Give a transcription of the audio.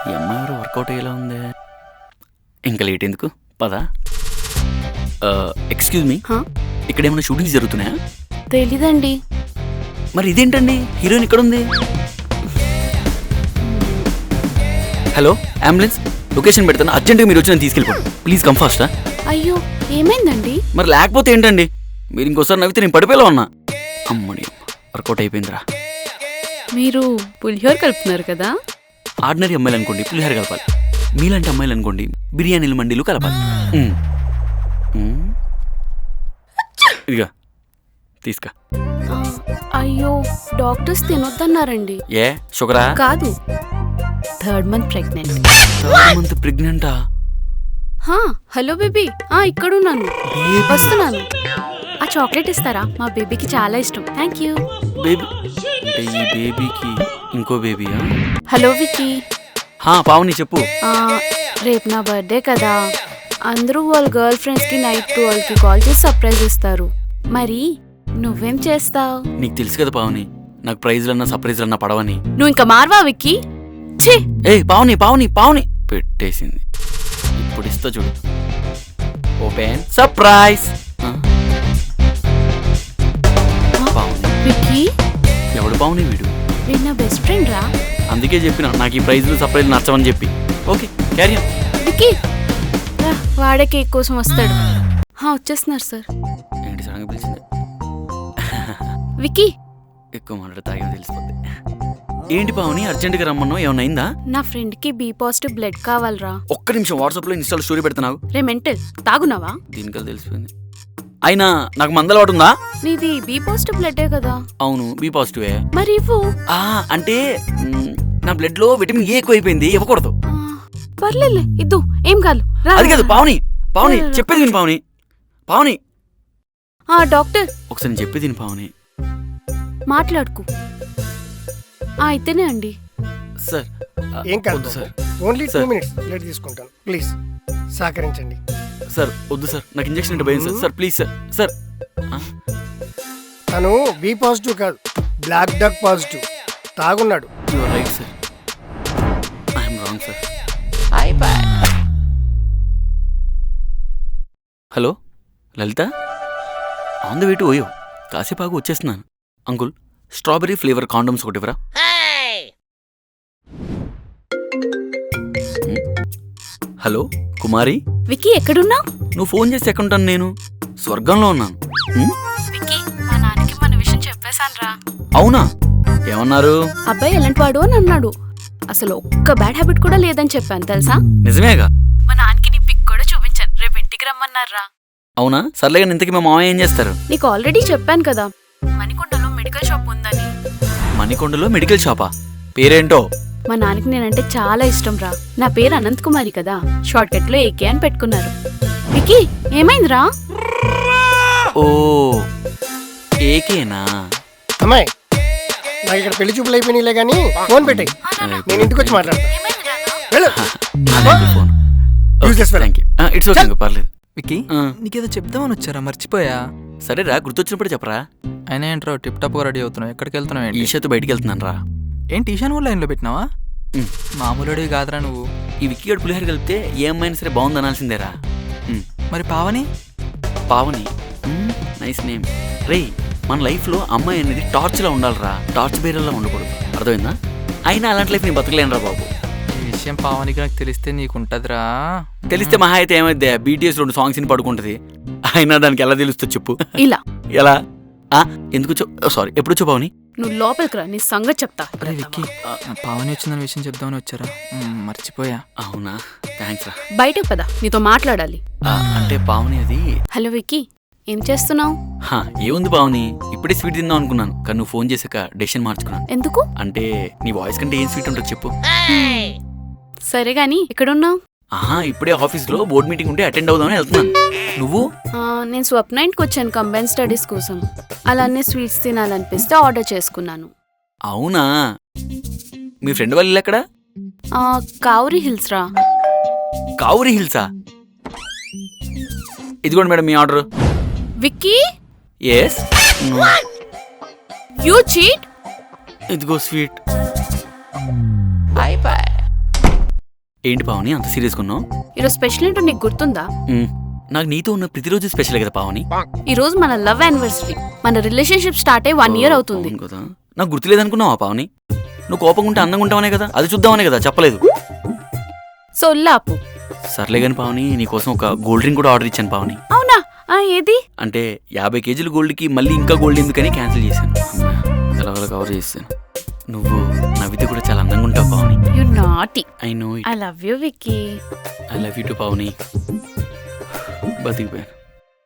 ఈ అమ్మాయి ఎవరు వర్కౌట్ అయ్యేలా ఉంది. ఇంకా లేట్ ఎందుకు, పదా. ఎక్స్క్యూజ్ మీ, ఇక్కడ ఏమైనా షూటింగ్స్ జరుగుతున్నాయా? తెలీదండి. మరి ఇదేంటండి, హీరోయిన్ ఇక్కడ ఉంది. హలో, అంబులెన్స్, లొకేషన్ పెడతాను, అర్జెంట్గా మీరు వచ్చి నేను తీసుకెళ్ళిపోండి. Please come fast. అయ్యో ఏమైందండి? మరి లేకపోతే ఏంటండి, మీరు ఇంకోసారి నవ్వితే నేను పడిపోయేలా ఉన్నా. అమ్మడి వర్కౌట్ అయిపోయిందిరా. మీరు పులిహోర కలుపుతున్నారు కదా? ఆర్డినరీ అమ్మాయిలు అనుకోండి పులిహోర కలపాలి, మీలాంటి అమ్మాయిలు అనుకోండి బిర్యానీలు మండీలు కలపాలి. ఇదిగా తీసుకా. అయ్యో డాక్టర్స్ తినొద్దన్నారండి. ఏ షుగరా? కాదు, 3rd month pregnant. 3rd month ప్రెగ్నెంటా? హలో బేబీ, ఇక్కడున్నాను, వస్తున్నాను. ఆ చాక్లెట్ ఇస్తారా? మా బేబీకి చాలా ఇష్టం. Thank you. బేబీ అంటే ఈ బేబీకి ఇంకో బేబీయా? హలో విక్కీ. పావని చెప్పు. రేపు నా బర్త్డే కదా, అందరూ వాళ్ళ గర్ల్ ఫ్రెండ్స్కి నైట్ 12కి కాల్ చేసి సర్ప్రైజ్ ఇస్తారు. మరి నువ్వేం చేస్తావు? నీకు తెలుసు కదా పావని, నాకు ప్రైజ్లన్నా సర్ప్రైజ్లన్నా పడవని. నువ్వు ఇంకా మార్వా విక్కీ? ఛీ! పావని పావని పావని పెట్టేసింది. ఇప్పుడు ఇస్తా చూడు. Open surprise. విక్కీ ఎవడు పావని? వీడు నా బెస్ట్ ఫ్రెండ్ రా. అందుకే చెప్పిన నాకు ఈ ప్రైజ్లు సర్ప్రైజ్లు నచ్చవని చెప్పి. Okay carry on. విక్కీ వాడే కేక్ కోసం వస్తాడు. వచ్చేస్తున్నారు సార్. ఏంటి సడన్గా పిలిచింది? విక్కీ ఎక్కువ మాట్లాడి తాగేమో తెలిసిపోద్ది. ఏంటి పావని అర్జెంట్గా రమ్మన్నావు, ఏమైనా అయిందా? నా ఫ్రెండ్ కి B పాజిటివ్ బ్లడ్ కావాలరా. ఒక్క నిమిషం, వాట్సాప్ లో ఇన్స్టాల్ స్టోరీ పెడుతున్నావు. రే మెంటల్, తాగున్నావా? దీనికల్ తెలిసిపోయింది. అయినా నాకు మందలవాటు ఉందా? నీది B పాజిటివ్ బ్లడ్ కదా? అవును B పాజిటివే. మరి ఇవ్వు. అంటే నా బ్లడ్ లో విటమిన్ ఏ ఎక్కువ అయిపోయింది, ఇవ్వకూడదు. పర్లేదులే ఇద్దు, ఏం కాదు. అది కాదు పావని, పావని చెప్పేది విను పావని. పావని డాక్టర్ ఒకసారి నేను చెప్పేది విను పావని. మాట్లాడుకు. అయితేనే అండి. సార్ ఏం కాదు సార్, ఓన్లీ 2 minutes బ్లడ్ తీసుకుంటాను, ప్లీజ్ సహకరించండి. సార్ వద్దు సార్, నాకు ఇంజెక్షన్ అంటే భయం sir. Sir please sir. Sir తను B పాజిటివ్ కాదు, బ్లాక్ డక్ పాజిటివ్. తాగున్నాడు. You are right sir, I am wrong sir. Hello Lalitha, on the way to OYO, కాసేపు ఆగు వచ్చేస్తున్నాను. అంకుల్ స్ట్రాబెర్రీ ఫ్లేవర్ కాండమ్స్ ఒకటి ఇవ్వరా? హలో కుమారి. విక్కీ ఎక్కడున్నా? నువ్వు ఫోన్ చేసి ఎక్కడుంటాను? నేను స్వర్గంలో ఉన్నాను. విక్కీ మా నాన్నకి మన విషయం చెప్పేశాన్రా. అవునా? ఏమన్నారు? అబ్బాయి ఎలాంటి వాడు అని అన్నాడు. అసలు ఒక్క బ్యాడ్ హ్యాబిట్ కూడా లేదని చెప్పాను తెలుసా? నిజమేగా? మా నాన్నకి నీ పిక్ కూడా చూపించాను, రేపు ఇంటికి రమ్మన్నారా. అవునా? సర్లేగా, ఇంతకీ మా మామయ్య ఏం చేస్తారు? నీకు ఆల్రెడీ చెప్పాను కదా, మణికొండలో మెడికల్ షాప్ ఉందని. మణికొండలో మెడికల్ షాపా? పేరేంటో? మా నాన్నకి నేనంటే చాలా ఇష్టం రా. నా పేరు అనంత్ కుమారి కదా, షార్ట్ కట్ లో AK అని పెట్టుకున్నారు. విక్కీ ఏమైందిరా? ఓ ఏకేనా? అమ్మాయి నాకు ఇక్కడ పెళ్లి చూపులు అయిపోయినాయిలే కానీ ఫోన్ పెట్టాయి, నేను ఇంటికి వచ్చి మాట్లాడతా. పర్లేదు. విక్కీ నీకేదో చెప్దామని వచ్చారా, మర్చిపోయా? సరేరా, గుర్తొచ్చినప్పుడు చెప్పరా. అయినా ఏంట్రా టిప్ టాప్ రెడీ అవుతున్నావు, ఎక్కడికి వెళ్తున్నావు? ఈషాతో బయటికి వెళ్తున్నాను రా. ఏంటి ఈశాన్ కూడా లైన్లో పెట్టినావా? మామూలుడివి కాదురా నువ్వు. ఈ విక్కీగడ్ పులిహోర కలిపితే ఏ అమ్మాయినా సరే బాగుంది అనాల్సిందేరా. మరి పావని? Pavani nice name. రే, మన లైఫ్లో అమ్మాయి అనేది టార్చ్లా ఉండాలిరా, టార్చ్ బేరల్లా ఉండకూడదు, అర్థమైందా? అయినా అలాంటి లైఫ్ నేను బతకలేనురా బాబు. ఈ విషయం పావనికి నాకు తెలిస్తే నీకుంటదిరా. తెలిస్తే మహా అయితే ఏమైద్ది, BTS 2 songs ని పడుకుంటది. అయినా దానికి ఎలా తెలుస్తుంది చెప్పు? ఇలా ఎలా? ఎందుకు సారీ, ఎప్పుడు వచ్చావు పావని? నువ్వు లోపలికి రా, నీ సంగతి చెప్తా. అరే విక్కీ, పావని వచ్చిందని విషయం చెప్దామని వచ్చారా, మర్చిపోయా. అవునా? థ్యాంక్స్ రా. బయటకు పద, నీతో మాట్లాడాలి. అంటే పావని అది. హలో విక్కీ, ఏం చేస్తున్నావు? ఏముంది పావని, ఇప్పుడే స్వీట్ తిందాం అనుకున్నాను, కానీ నువ్వు ఫోన్ చేశాక డెసిషన్ మార్చుకున్నాను. ఎందుకు? అంటే నీ వాయిస్ కంటే ఏం స్వీట్ ఉంటుంది చెప్పు. సరే గాని ఎక్కడున్నావు? ఇప్పుడే ఆఫీస్ లో బోర్డ్ మీటింగ్ ఉంటే అటెండ్ అవుదామని వెళ్తున్నాను. నువ్వు? నేను స్వప్న ఇంటికి వచ్చాను కంబైన్ స్టడీస్ కోసం. అలానే స్వీట్స్ తినాలనిపిస్తే ఆర్డర్ చేసుకున్నాను. అవునా? మీ ఫ్రెండ్ వాళ్ళు ఇల్లు ఎక్కడ? కావురి హిల్స్ రా. కావురి హిల్సా? ఇదిగోండి madam me order. Vicky? yes you cheat. ఇదిగో స్వీట్. ఏంటి పావని అంత సీరియస్గా ఉన్నావు? ఈరోజు స్పెషల్ ఏంటో నీకు గుర్తుందా? నాకు నీతో ఉన్న ప్రతిరోజు స్పెషల్ కదా పావని. ఈరోజు మన లవ్ యానివర్సరీ. మన రిలేషన్షిప్ స్టార్ట్ అయ్యి 1 year అవుతుంది. అవును కదా, నాకు గుర్తులేదనుకున్నావా పావని? నువ్వు కోపంగా ఉంటే అందంగా ఉంటావనే కదా, అది చూద్దామనే కదా చెప్పలేదు. సో లాపు. సర్లే కానీ పావని, నీకోసం ఒక గోల్డ్ రింగ్ కూడా ఆర్డర్ ఇచ్చాను పావని. అవునా? ఏది? అంటే 50 kg గోల్డ్కి మళ్ళీ ఇంకా గోల్డ్ ఎందుకని క్యాన్సిల్ చేశాను. ఎలాగోలా కవర్ చేస్తాను. నువ్వు నవ్వితే కూడా చాలా అందంగా ఉంటావు Pavani. You naughty. I know I love you Vicky. I love you too Pavani. బతికిపోయాను.